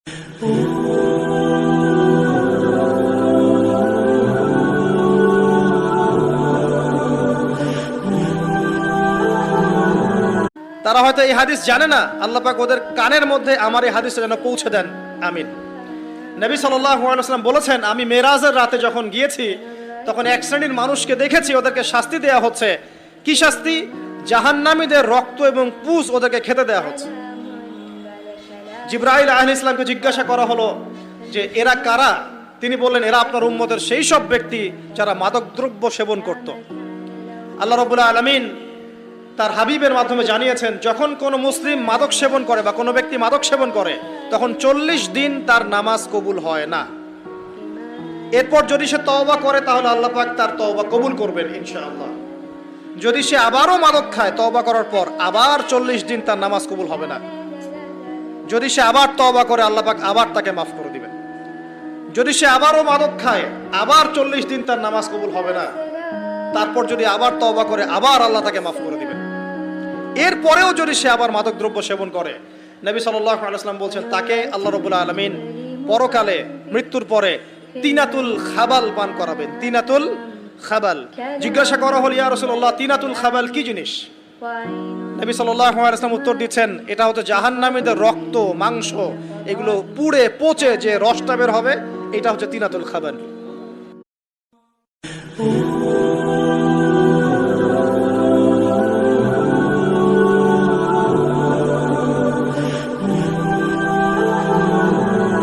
তারা হয়তো এই হাদিস জানে না, আল্লাহ পাক ওদের কানের মধ্যে আমার এই হাদিসটা যেন পৌঁছে দেন, আমিন। নবী সাল্লাল্লাহু আলাইহি ওয়াসাল্লাম বলেছেন, আমি মেরাজের রাতে যখন গিয়েছি তখন এক শ্রেণীর মানুষকে দেখেছি, ওদেরকে শাস্তি দেয়া হচ্ছে। কি শাস্তি? জাহান্নামীদের রক্ত এবং পুঁজ ওদেরকে খেতে দেয়া হচ্ছে। জিবরাইল আলাইহিস সালামকে জিজ্ঞাসা করা হলো যে এরা কারা? তিনি বললেন, এরা আপনার উম্মতের সেই সব ব্যক্তি যারা মাদকদ্রব্য সেবন করত। আল্লাহ রাব্বুল আলামিন তার হাবিবের মাধ্যমে জানিয়েছেন, যখন কোনো মুসলিম মাদক সেবন করে বা কোনো ব্যক্তি মাদক সেবন করে তখন 40 দিন তার নামাজ কবুল হয় না। এরপর যদি সে তওবা করে তাহলে আল্লাহ পাক তার তওবা কবুল করবেন ইনশাআল্লাহ। যদি সে আবারও মাদক খায় তওবা করার পর, আবার 40 দিন তার নামাজ কবুল হবে না। যদি সে আবার তওবা করে আল্লাহ পাক আবার তাকে মাফ করে দিবেন। যদি সে আবারও মাদক খায় আবার 40 দিন তার নামাজ কবুল হবে না। তারপর যদি আবার তওবা করে আবার আল্লাহ তাকে মাফ করে দিবেন। এরপরেও যদি সে আবার মাদক দ্রব্য সেবন করে, নবী সাল্লাল্লাহু আলাইহি ওয়াসাল্লাম বলছেন তাকে আল্লাহ রাব্বুল আলামিন পরকালে মৃত্যুর পরে তিনাতুল খাবাল পান করাবেন। তিনাতুল খাবাল। জিজ্ঞাসা করা হল, ইয়া রাসূলুল্লাহ, তিনাতুল খাবাল কি জিনিস? নবী সাল্লাল্লাহু আলাইহি ওয়াসাল্লাম উত্তর দিচ্ছেন, এটা হচ্ছে জাহান্নামীদের রক্ত, মাংস, এগুলো পুড়ে পচে যে রসটা বের হবে, এটা হচ্ছে তিনাতুল খাবাল।